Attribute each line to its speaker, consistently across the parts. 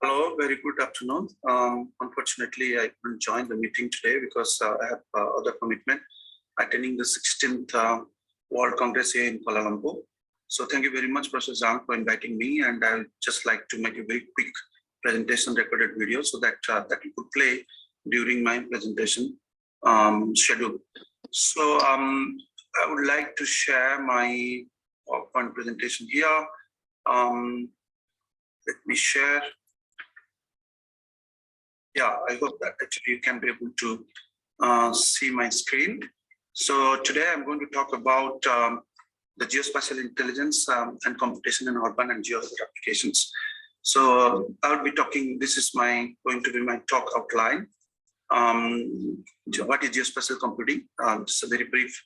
Speaker 1: Hello, very good afternoon. Unfortunately, I couldn't join the meeting today because I have other commitment attending the 16th World Congress here in Kuala Lumpur. So thank you very much, Professor Zhang, for inviting me. And I would just like to make a very quick presentation recorded video so that that you could play during my presentation schedule. So I would like to share my PowerPoint presentation here. Let me share. Yeah, I hope that actually you can be able to see my screen. So today I'm going to talk about the geospatial intelligence and computation in urban and geohazard applications. So I'll be talking, this is going to be my talk outline. What is geospatial computing? Just a very brief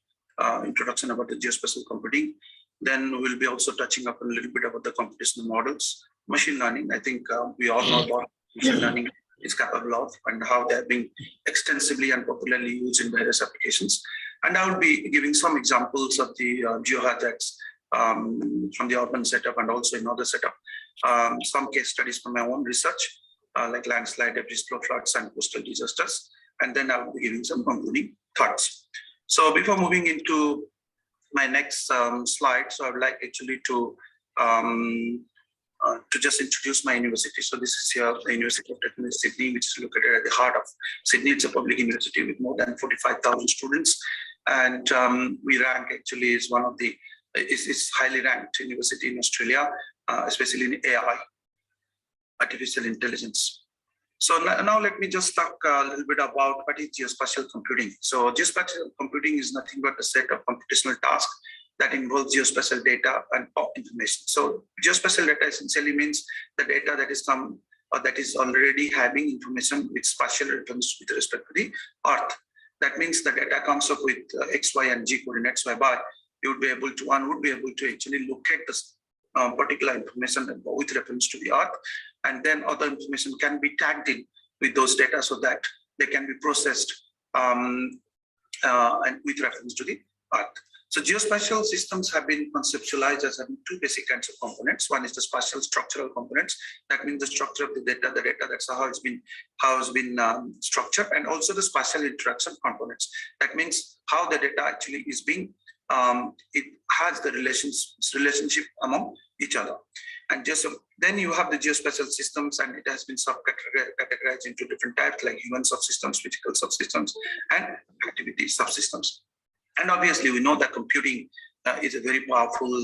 Speaker 1: introduction about the geospatial computing. Then we'll be also touching up a little bit about the computational models, machine learning. I think we all know about machine learning is capable of and how they have been extensively and popularly used in various applications. And I will be giving some examples of the geohazards from the urban setup and also in other setup. Some case studies from my own research, like landslide, debris flow, floods, and coastal disasters. And then I will be giving some concluding thoughts. So before moving into my next slide, so I would like actually to just introduce my university. So this is here the University of Technology Sydney, which is located at the heart of Sydney. It's a public university with more than 45,000 students. And we rank actually is one of the, is highly ranked university in Australia, especially in AI, artificial intelligence. So now let me just talk a little bit about what is geospatial computing. So geospatial computing is nothing but a set of computational tasks that involves geospatial data and information. So geospatial data essentially means the data that is that is already having information with spatial reference with respect to the Earth. That means the data comes up with X, Y, and Z coordinates, whereby you would be able to, one would be able to actually locate this particular information with reference to the Earth, and then other information can be tagged in with those data so that they can be processed and with reference to the Earth. So geospatial systems have been conceptualized as having two basic kinds of components. One is the spatial structural components. That means the structure of the data that's how it's been structured, and also the spatial interaction components. That means how the data actually is being, it has the relationship among each other. And just then you have the geospatial systems, and it has been categorized into different types like human subsystems, physical subsystems, and activity subsystems. And obviously, we know that computing is a very powerful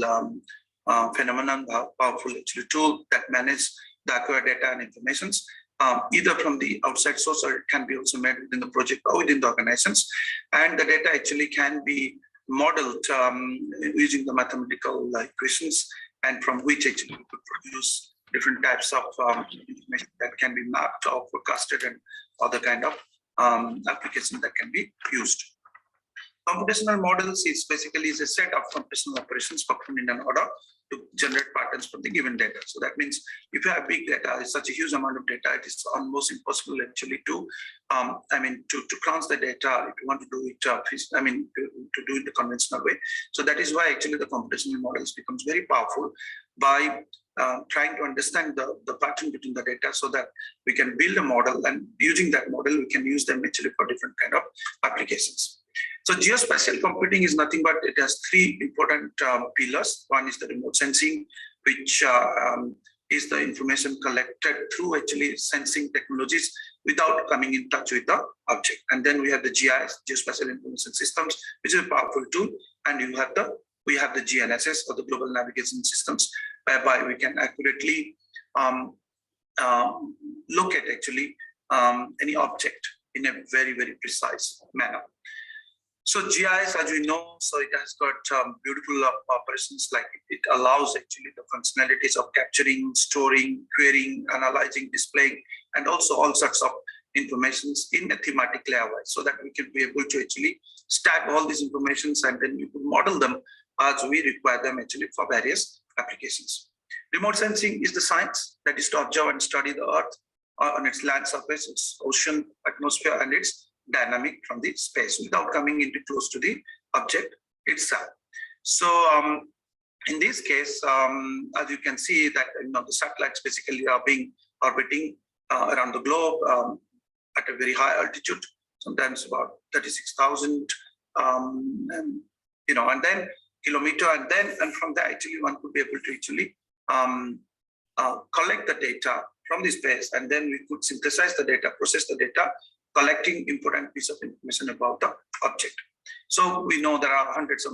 Speaker 1: phenomenon, powerful actually tool that manages the acquired data and informations, either from the outside source, or it can be also made within the project or within the organizations. And the data actually can be modeled using the mathematical equations, and from which actually we could produce different types of information that can be mapped or forecasted and other kind of applications that can be used. Computational models is basically a set of computational operations performed in an order to generate patterns from the given data. So that means if you have big data, it's such a huge amount of data, it is almost impossible actually to, to crunch the data if you want to do it, to do it the conventional way. So that is why actually the computational models becomes very powerful by trying to understand the pattern between the data so that we can build a model, and using that model, we can use them actually for different kind of applications. So geospatial computing is nothing but it has three important pillars. One is the remote sensing, which is the information collected through actually sensing technologies without coming in touch with the object. And then we have the GIS, Geospatial Information Systems, which is a powerful tool. And we have the GNSS, or the Global Navigation Systems, whereby we can accurately locate actually any object in a very, very precise manner. So GIS, as we know, so it has got beautiful operations, like it allows actually the functionalities of capturing, storing, querying, analyzing, displaying, and also all sorts of informations in a thematic layer, so that we can be able to actually stack all these informations, and then you could model them as we require them actually for various applications. Remote sensing is the science that is to observe and study the Earth on its land surface, its ocean, atmosphere, and its dynamic from the space without coming into close to the object itself. So in this case, as you can see that the satellites basically are being orbiting around the globe at a very high altitude, sometimes about 36,000, and then kilometer, and from there actually one could be able to actually collect the data from the space, and then we could synthesize the data, process the data, collecting important piece of information about the object. So we know there are hundreds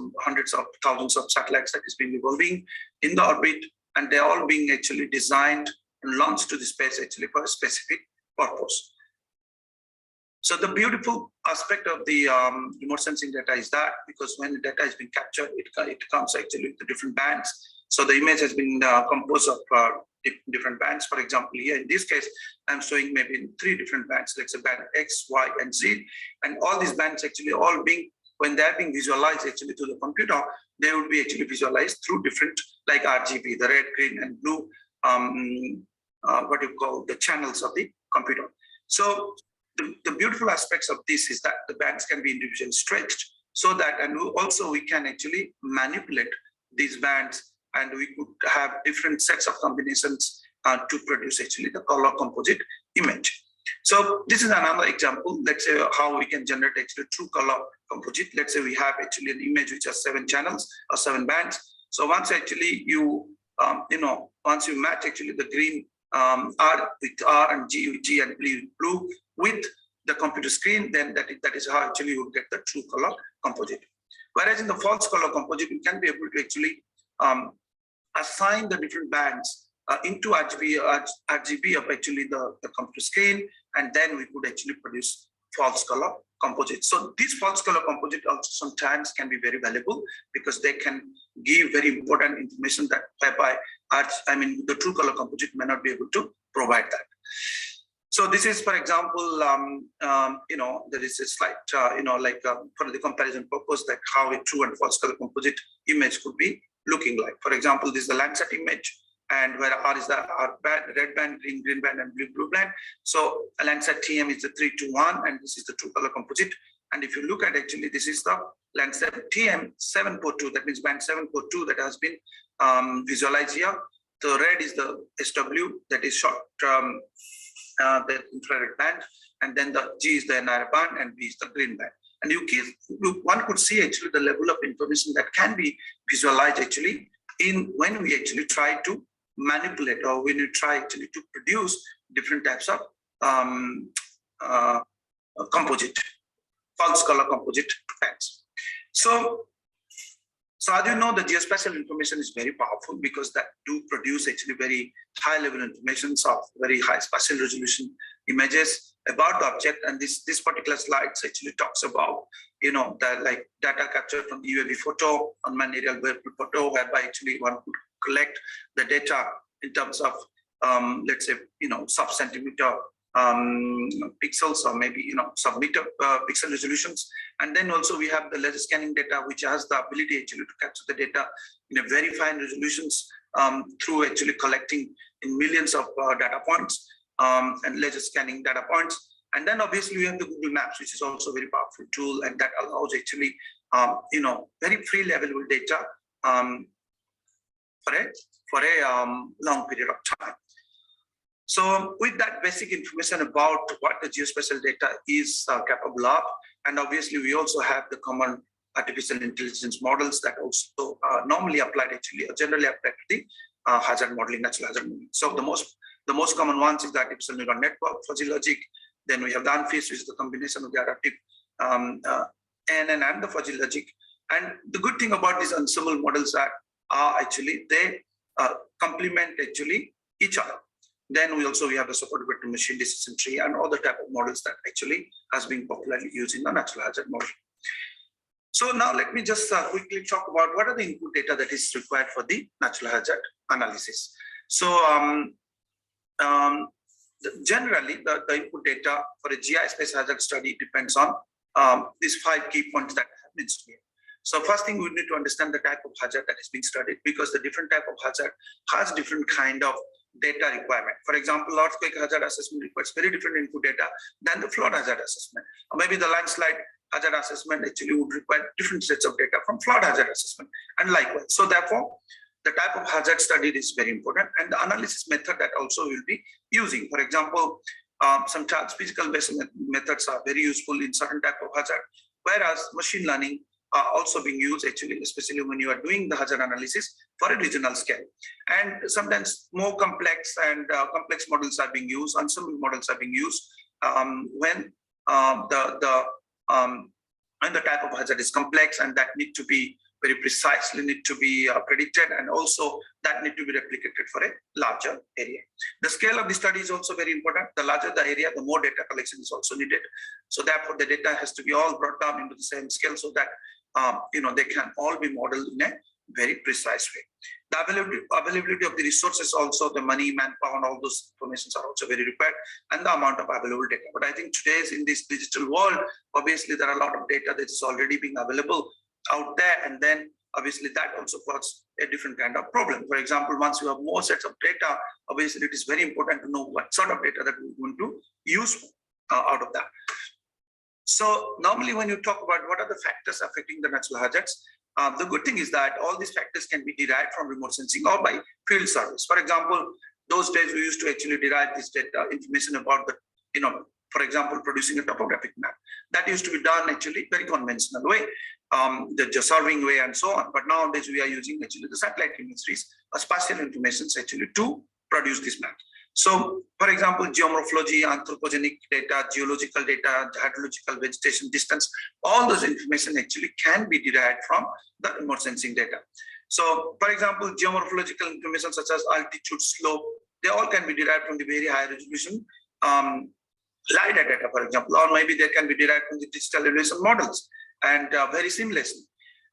Speaker 1: of thousands of satellites that is being evolving in the orbit, and they're all being actually designed and launched to the space actually for a specific purpose. So the beautiful aspect of the remote sensing data is that because when the data is being captured, it comes actually with the different bands. So the image has been composed of different bands. For example, here in this case, I'm showing maybe 3 different bands. Let's say band X, Y, and Z, and all these bands actually all being, when they're being visualized actually to the computer, they would be actually visualized through different, like RGB, the red, green, and blue, what you call the channels of the computer. So the beautiful aspects of this is that the bands can be individually stretched, so that, and also we can actually manipulate these bands, and we could have different sets of combinations to produce actually the color composite image. So this is another example. Let's say how we can generate actually true color composite. Let's say we have actually an image which has 7 channels or 7 bands. So once actually you, once you match actually the green R with R and G and blue with the computer screen, then that is how actually you will get the true color composite. Whereas in the false color composite, we can be able to actually assign the different bands into RGB of actually the computer screen, and then we could actually produce false color composite. So these false color composite also sometimes can be very valuable because they can give very important information that whereby the true color composite may not be able to provide that. So this is, for example, there is a slide, for the comparison purpose, that how a true and false color composite image could be looking like. For example, this is the Landsat image, and where R is the band, red band, green band, and blue band. So a Landsat TM is the 321, and this is the true color composite. And if you look at actually, this is the Landsat TM 742, that means band 742 that has been visualized here. The red is the SW, that is short the infrared band, and then the G is the NIR band, and B is the green band. And one could see actually the level of information that can be visualized actually when we actually try to manipulate, or when you try actually to produce different types of composite, false color composite bands. So as you know, the geospatial information is very powerful because that do produce actually very high level information of very high spatial resolution images about the object. And this particular slide actually talks about, that like data captured from UAV photo, unmanned aerial vehicle photo, whereby actually one could collect the data in terms of, let's say, sub-centimeter pixels, or maybe sub-meter pixel resolutions. And then also we have the laser scanning data, which has the ability actually to capture the data in a very fine resolutions through actually collecting in millions of data points and laser scanning data points. And then obviously we have the Google Maps, which is also a very powerful tool, and that allows actually very freely available data for a long period of time. So with that basic information about what the geospatial data is capable of, and obviously we also have the common artificial intelligence models that also normally applied actually, or generally applied to the hazard modeling, natural hazard modeling. So the most common ones is the artificial neural network, fuzzy logic. Then we have the UNFIS, which is the combination of the adaptive NN and the fuzzy logic. And the good thing about these ensemble models are actually they complement actually each other. Then we have the support vector machine decision tree and other type of models that actually has been popularly used in the natural hazard model. So now let me just quickly talk about what are the input data that is required for the natural hazard analysis. So generally the input data for a GI space hazard study depends on these 5 key points that have been studied. So first thing, we need to understand the type of hazard that is being studied, because the different type of hazard has different kind of data requirement. For example, earthquake hazard assessment requires very different input data than the flood hazard assessment. Or maybe the landslide hazard assessment actually would require different sets of data from flood hazard assessment, and likewise. So therefore, the type of hazard studied is very important, and the analysis method that also we'll be using. For example, some physical-based methods are very useful in certain type of hazard, whereas machine learning are also being used actually, especially when you are doing the hazard analysis for a regional scale. And sometimes more complex and complex models are being used, ensemble models are being used when the type of hazard is complex and that need to be very precisely need to be predicted, and also that need to be replicated for a larger area. The scale of the study is also very important. The larger the area, the more data collection is also needed. So therefore, the data has to be all brought down into the same scale so that they can all be modeled in a very precise way. The availability of the resources, also the money, manpower, and all those informations are also very required, and the amount of available data. But I think today's in this digital world, obviously there are a lot of data that is already being available out there, and then obviously that also causes a different kind of problem. For example, once you have more sets of data, obviously it is very important to know what sort of data that we want to use out of that. So normally when you talk about what are the factors affecting the natural hazards, the good thing is that all these factors can be derived from remote sensing or by field surveys. For example, those days we used to actually derive this data information about the, for example, producing a topographic map. That used to be done actually very conventional way, the surveying way and so on. But nowadays we are using actually the satellite imageries, spatial information actually to produce this map. So, for example, geomorphology, anthropogenic data, geological data, hydrological vegetation distance, all those information actually can be derived from the remote sensing data. So, for example, geomorphological information such as altitude, slope, they all can be derived from the very high resolution LiDAR data, for example, or maybe they can be derived from the digital elevation models and very seamlessly.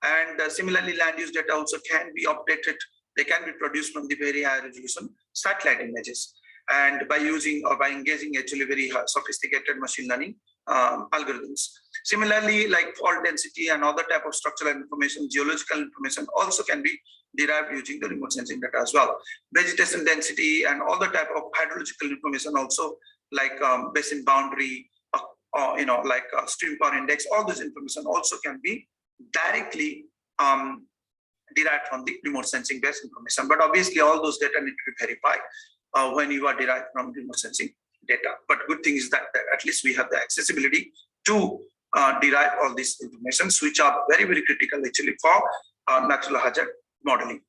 Speaker 1: And similarly, land use data also can be updated. They can be produced from the very high resolution satellite images, and by using or by engaging actually very sophisticated machine learning algorithms. Similarly, like fault density and other type of structural information, geological information also can be derived using the remote sensing data as well. Vegetation density and all the type of hydrological information also, like basin boundary, like stream power index, all this information also can be directly derived from the remote sensing based information. But obviously all those data need to be verified when you are derived from remote sensing data. But good thing is that at least we have the accessibility to derive all these informations, which are very, very critical actually for natural hazard modeling.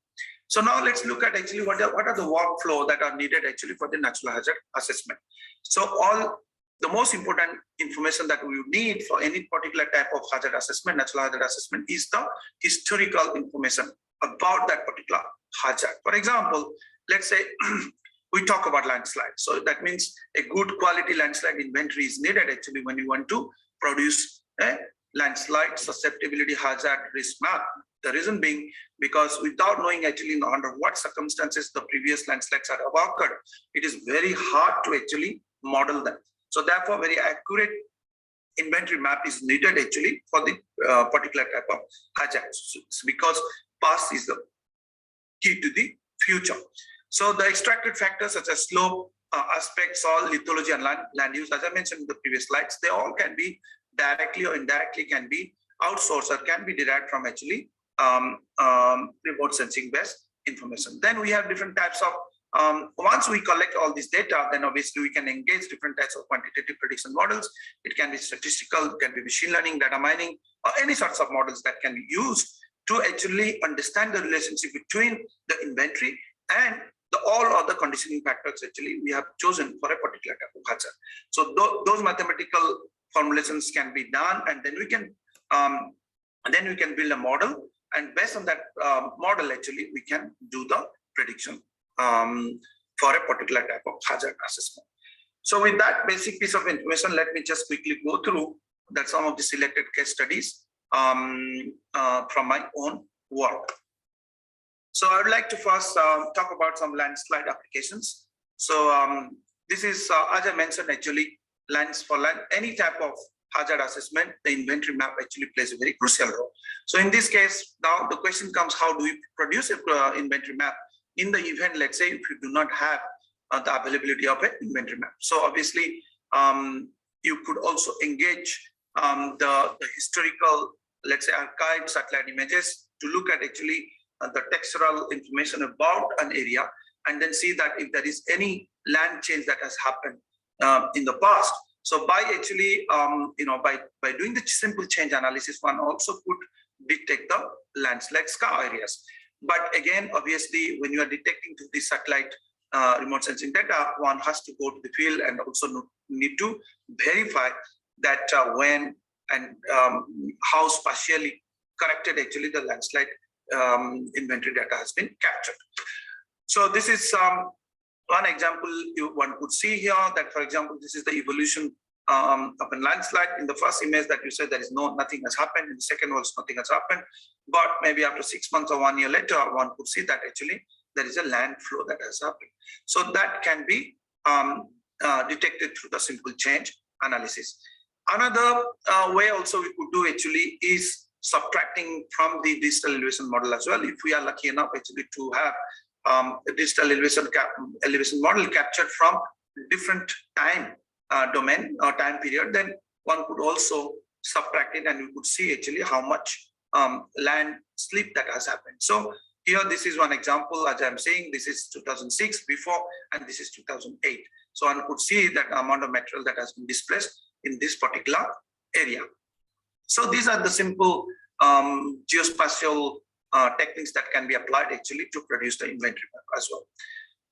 Speaker 1: So now let's look at actually what are the workflow that are needed actually for the natural hazard assessment. So the most important information that we need for any particular type of hazard assessment, natural hazard assessment, is the historical information about that particular hazard. For example, let's say we talk about landslide. So that means a good quality landslide inventory is needed actually when you want to produce a landslide susceptibility hazard risk map. The reason being because without knowing actually under what circumstances the previous landslides have occurred, it is very hard to actually model them. So therefore, very accurate inventory map is needed actually for the particular type of hazards, because past is the key to the future. So the extracted factors such as slope, aspect, soil, lithology, and land use, as I mentioned in the previous slides, they all can be directly or indirectly can be outsourced or can be derived from actually remote sensing based information. Then we have different types of once we collect all this data, then obviously we can engage different types of quantitative prediction models. It can be statistical, it can be machine learning, data mining, or any sorts of models that can be used to actually understand the relationship between the inventory and all other conditioning factors actually we have chosen for a particular type of hazard. So those mathematical formulations can be done, and then we can build a model, and based on that model actually we can do the prediction for a particular type of hazard assessment. So with that basic piece of information, let me just quickly go through that some of the selected case studies from my own work. So I would like to first talk about some landslide applications. So this is, as I mentioned, actually any type of hazard assessment, the inventory map actually plays a very crucial role. So in this case, now the question comes, how do we produce an inventory map in the event, let's say, if you do not have the availability of an inventory map? So obviously, you could also engage the historical, let's say, archived satellite images to look at actually the textural information about an area, and then see that if there is any land change that has happened in the past. So by actually, by doing the simple change analysis, one also could detect the landslide scar areas. But again, obviously, when you are detecting to the satellite remote sensing data, one has to go to the field and also need to verify that when and how spatially corrected actually the landslide inventory data has been captured. So this is one example one could see here that, for example, this is the evolution of a landslide. In the first image that you said there is nothing has happened. In the second was nothing has happened. But maybe after 6 months or 1 year later, one could see that actually there is a land flow that has happened. So that can be detected through the simple change analysis. Another way also we could do actually is subtracting from the digital elevation model as well. If we are lucky enough actually to have a digital elevation model captured from different time domain or time period, then one could also subtract it and we could see actually how much land slip that has happened. So here, this is one example. As I'm saying, this is 2006 before, and this is 2008. So one could see that amount of material that has been displaced in this particular area. So these are the simple geospatial techniques that can be applied actually to produce the inventory map as well.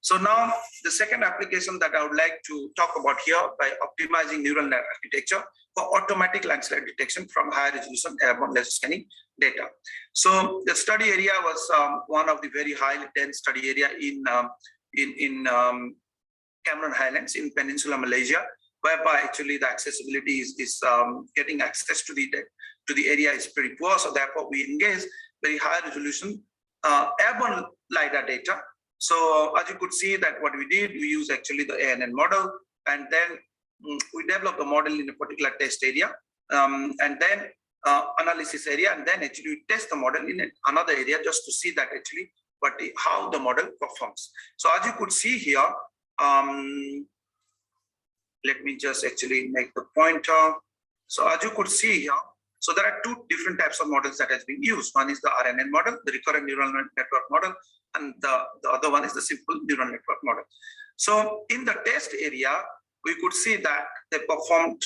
Speaker 1: So now the second application that I would like to talk about here by optimizing neural net architecture for automatic landslide detection from high resolution airborne laser scanning data. So the study area was one of the very highly dense study area in Cameron Highlands in Peninsular Malaysia, whereby actually the accessibility is getting access to the area is pretty poor. So therefore we engage very high resolution airborne LiDAR data. So as you could see that what we did, we use actually the ANN model, and then we developed a model in a particular test area, and then analysis area, and then actually we test the model in another area just to see that actually how the model performs. So as you could see here, let me just actually make the pointer. So as you could see here, so there are two different types of models that has been used. One is the RNN model, the recurrent neural network model, and the other one is the simple neural network model. So in the test area, we could see that they performed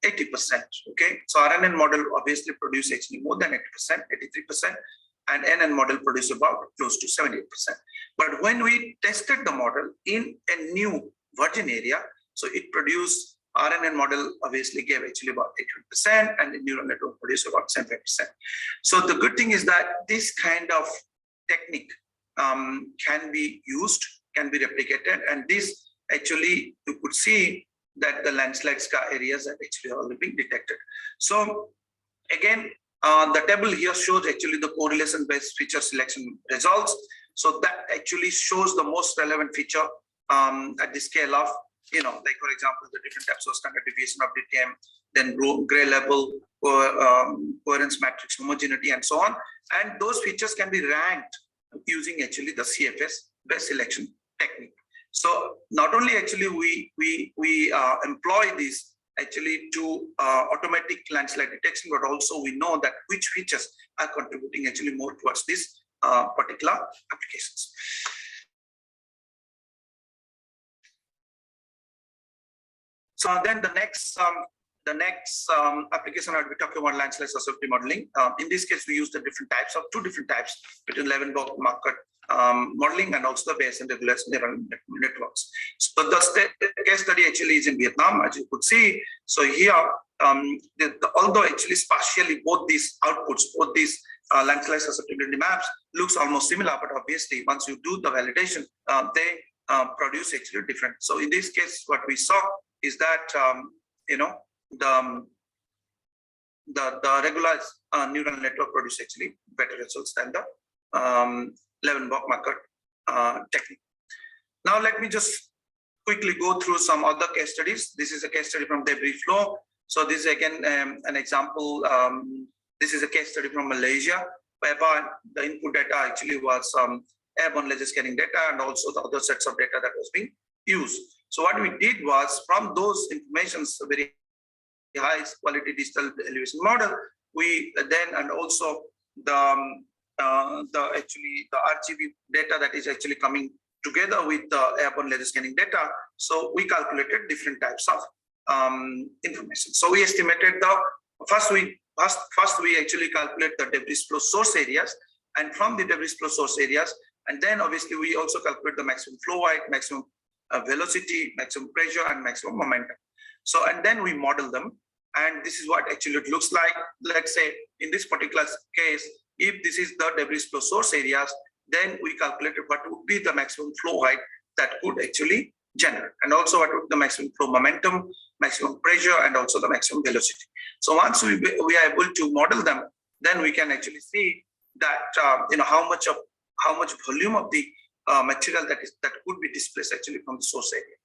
Speaker 1: 80%. Okay, so RNN model obviously produced actually more than 80%, 83%, and NN model produced about close to 78%. But when we tested the model in a new virgin area, so it produced RNN model obviously gave actually about 81%, and the neural network produced about 75%. So the good thing is that this kind of technique can be used, can be replicated, and this actually you could see that the landslide scar areas are actually already being detected. So again, the table here shows actually the correlation-based feature selection results. So that actually shows the most relevant feature at the scale of, like for example, the different types of standard deviation of DTM, then gray level, coherence matrix homogeneity, and so on. And those features can be ranked using actually the CFS best selection technique. So not only actually we employ this actually to automatic landslide detection, but also we know that which features are contributing actually more towards this particular applications. So then the next application I'll be talking about landslide susceptibility modeling. In this case, we use the two different types between Leeuwenhoek market modeling and also the Bayesian neural networks. So the case study actually is in Vietnam, as you could see. So here, although actually spatially both these outputs, both these landslide susceptibility maps looks almost similar, but obviously once you do the validation, they produce actually different. So in this case, what we saw is that the regularized neural network produce actually better results than the Leeuwenhoek market technique. Now let me just quickly go through some other case studies. This is a case study from debris flow. So this is again an example. This is a case study from Malaysia, whereby the input data actually was airborne laser scanning data and also the other sets of data that was being used. So what we did was, from those informations, very high quality digital elevation model, we then, and also the the RGB data that is actually coming together with the airborne laser scanning data. So we calculated different types of information. So we estimated first we actually calculate the debris flow source areas, and from the debris flow source areas, and then obviously we also calculate the maximum flow height, maximum velocity, maximum pressure, and maximum momentum. So, and then we model them, and this is what actually it looks like. Let's say in this particular case, if this is the debris flow source areas, then we calculated what would be the maximum flow height that could actually generate, and also what would be the maximum flow momentum, maximum pressure, and also the maximum velocity. So once we are able to model them, then we can actually see that how much volume of the material that could be displaced actually from the source area.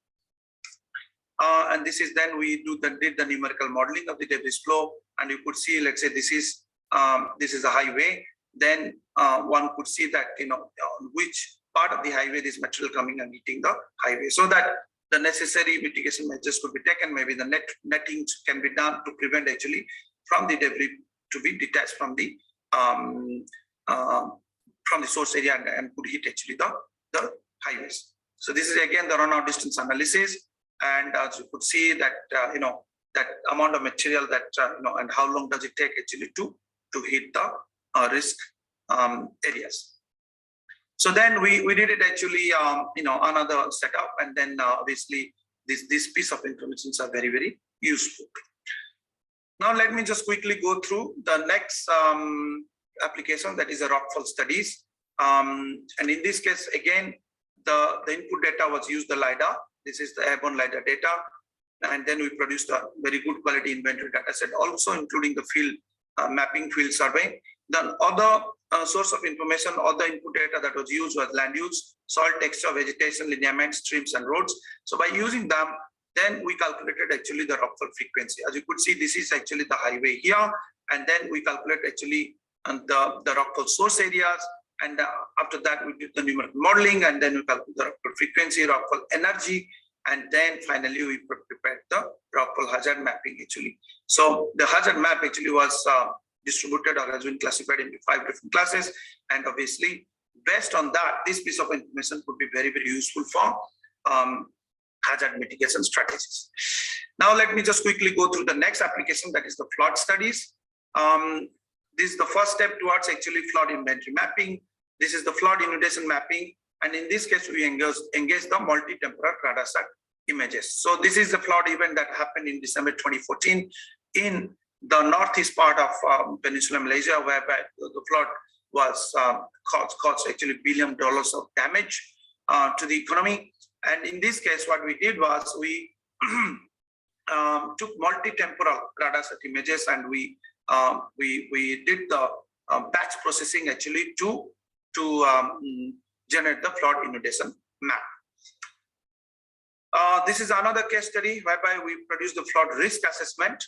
Speaker 1: And this is then we did the numerical modeling of the debris flow, and you could see, let's say this is a highway. Then one could see that on which part of the highway this material coming and hitting the highway, so that the necessary mitigation measures could be taken. Maybe the netting can be done to prevent actually from the debris to be detached from the source area and could hit actually the highways. So this is again the runout distance analysis, and as you could see that that amount of material that and how long does it take actually to hit the risk areas. So then we did it actually another setup, and then obviously this piece of information are very, very useful. Now let me just quickly go through the next application, that is a rockfall studies. And in this case again the input data was used the LiDAR. This is the airborne LiDAR data, and then we produced a very good quality inventory data set, also including the field mapping, field survey. The other source of information or the input data that was used was land use, soil texture, vegetation, lineament, streams, and roads. So by using them, then we calculated actually the rockfall frequency. As you could see, this is actually the highway here, and then we calculate actually the rockfall source areas, and after that we did the numerical modeling, and then we calculate the rockfall frequency, rockfall energy, and then finally we prepared the rockfall hazard mapping actually. So the hazard map actually was distributed or has been classified into 5 different classes, and obviously based on that, this piece of information could be very, very useful for hazard mitigation strategies. Now let me just quickly go through the next application, that is the flood studies. This is the first step towards actually flood inventory mapping. This is the flood inundation mapping, and in this case we engage the multi-temporal radar sat images. So this is the flood event that happened in December 2014 in the northeast part of Peninsular Malaysia, whereby the flood was caused actually $1 billion of damage to the economy. And in this case, what we did was we took multi-temporal radar set images, and we did the batch processing actually to generate the flood inundation map. This is another case study whereby we produced the flood risk assessment.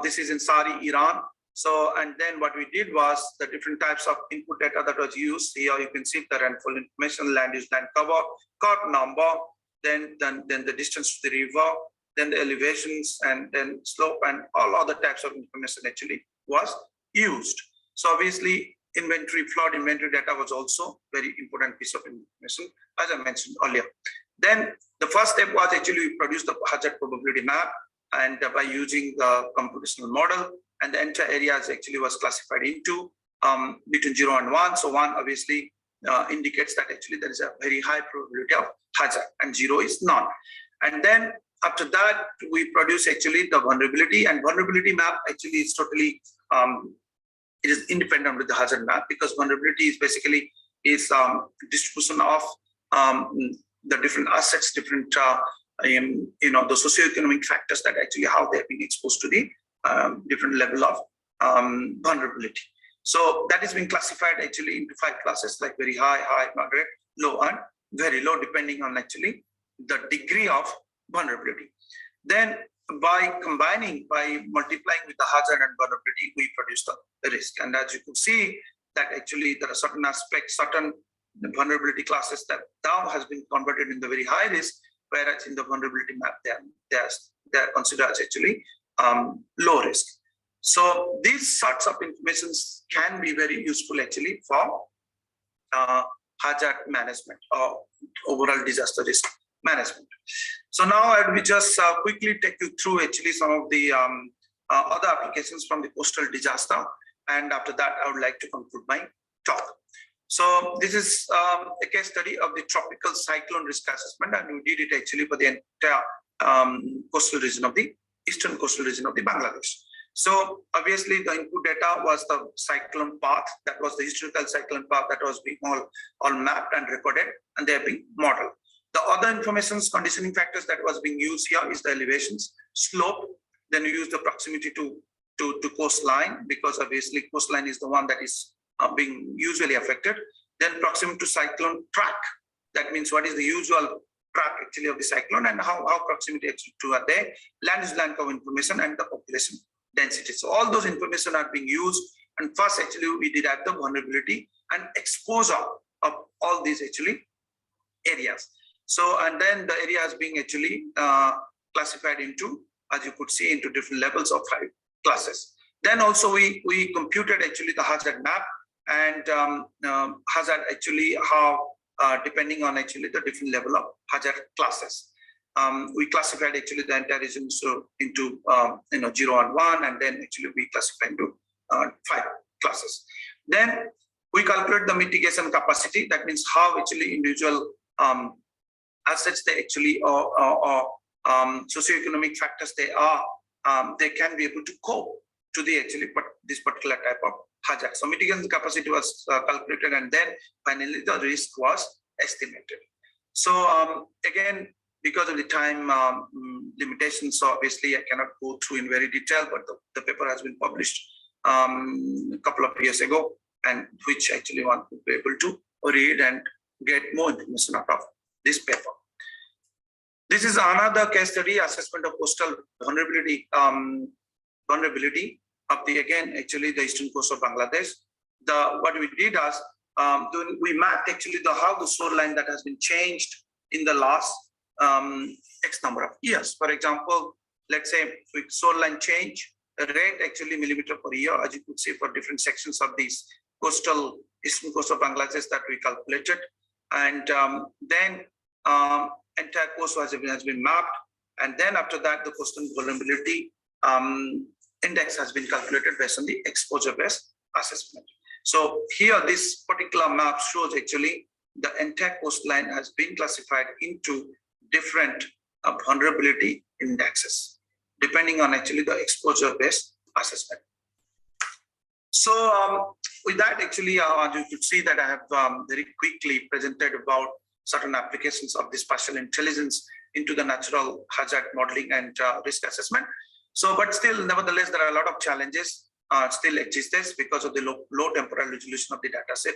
Speaker 1: This is in Sari, Iran. So, and then what we did was the different types of input data that was used. Here you can see the rainfall information, land use, land cover, cut number, then the distance to the river, then the elevations, and then slope, and all other types of information actually was used. So obviously flood inventory data was also very important piece of information, as I mentioned earlier. Then the first step was actually we produced the hazard probability map, and by using the computational model, and the entire areas actually was classified into between 0 and 1. So 1 obviously indicates that actually there is a very high probability of hazard, and 0 is none. And then after that, we produce actually the vulnerability, and vulnerability map actually is totally it is independent with the hazard map, because vulnerability is basically distribution of the different assets, different the socioeconomic factors that actually how they have been exposed to the different level of vulnerability. So that is being classified actually into 5 classes, like very high, high, moderate, low, and very low, depending on actually the degree of vulnerability. Then by multiplying with the hazard and vulnerability, we produce the risk. And as you can see that actually there are certain aspects, certain vulnerability classes that now has been converted in the very high risk, whereas in the vulnerability map, they are considered as actually low risk. So these sorts of informations can be very useful actually for hazard management or overall disaster risk management. So now I will just quickly take you through actually some of the other applications from the coastal disaster, and after that I would like to conclude my talk. So this is a case study of the tropical cyclone risk assessment, and we did it actually for the entire coastal region of the eastern coastal region of the Bangladesh. So obviously the input data was the cyclone path, that was the historical cyclone path that was being all mapped and recorded, and they are being modeled. The other informations, conditioning factors that was being used here is the elevations, slope, then you use the proximity to coastline, because obviously coastline is the one that is being usually affected. Then proximity to cyclone track, that means what is the usual track actually of the cyclone and how proximity actually to are there. Land is land cover information and the population density. So all those information are being used, and first actually we did at the vulnerability and exposure of all these actually areas. So and then the area is being actually classified into, as you could see, into different levels of 5 classes. Then also we computed actually the hazard map and hazard actually how depending on actually the different level of hazard classes. We classified actually the entire region so into 0 and 1, and then actually we classified into 5 classes. Then we calculate the mitigation capacity, that means how actually individual assets they actually or socioeconomic factors they can be able to cope to the actually this particular type of hazard. So mitigation capacity was calculated, and then finally the risk was estimated. So again, because of the time limitations, so obviously I cannot go through in very detail, but the paper has been published a couple of years ago, and which actually one could be able to read and get more information out of this paper. This is another case study, assessment of coastal vulnerability of the, again, actually the eastern coast of Bangladesh. What we did is we mapped actually how the shoreline that has been changed in the last X number of years. For example, let's say with shoreline change rate actually millimeter per year, as you could see for different sections of these eastern coast of Bangladesh that we calculated, and then entire coast has been mapped, and then after that the coastal vulnerability index has been calculated based on the exposure-based assessment. So here this particular map shows actually the entire coastline has been classified into different vulnerability indexes depending on actually the exposure-based assessment. So with that actually you could see that I have very quickly presented about certain applications of this spatial intelligence into the natural hazard modeling and risk assessment. So, but still, nevertheless, there are a lot of challenges still exists because of the low temporal resolution of the data set.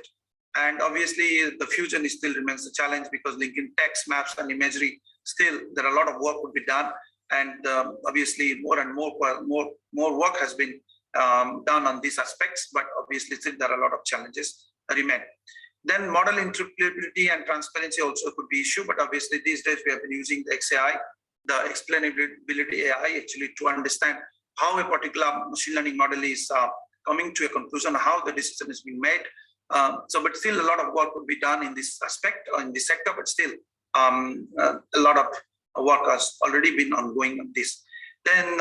Speaker 1: And obviously, the fusion still remains a challenge because linking text, maps, and imagery, still there are a lot of work would be done. And obviously, more and more work has been done on these aspects, but obviously, still there are a lot of challenges remain. Then model interpretability and transparency also could be issue, but obviously these days we have been using the XAI, the explainability AI actually to understand how a particular machine learning model is coming to a conclusion, how the decision is being made. But still a lot of work would be done in this aspect or in this sector, but still a lot of work has already been ongoing on this. Then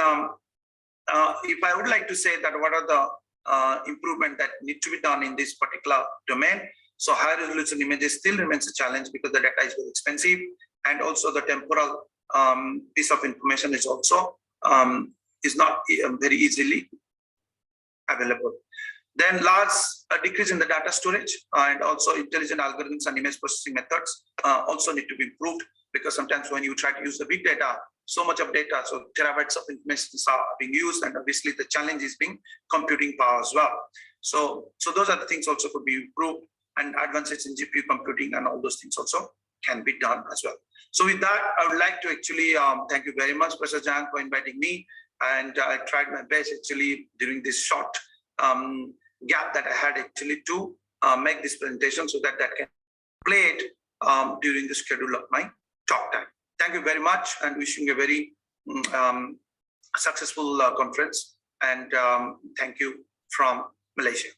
Speaker 1: if I would like to say that what are the improvement that need to be done in this particular domain. So high resolution images still remains a challenge because the data is very expensive, and also the temporal piece of information is also is not very easily available. Then large decrease in the data storage and also intelligent algorithms and image processing methods also need to be improved, because sometimes when you try to use the big data, so much of data, so terabytes of information are being used, and obviously the challenge is being computing power as well. So those are the things also could be improved, and advances in GPU computing and all those things also can be done as well. So with that, I would like to actually thank you very much, Professor Jang, for inviting me. And I tried my best actually during this short gap that I had actually to make this presentation so that I can play it during the schedule of my talk time. Thank you very much, and wishing a very successful conference. And thank you from Malaysia.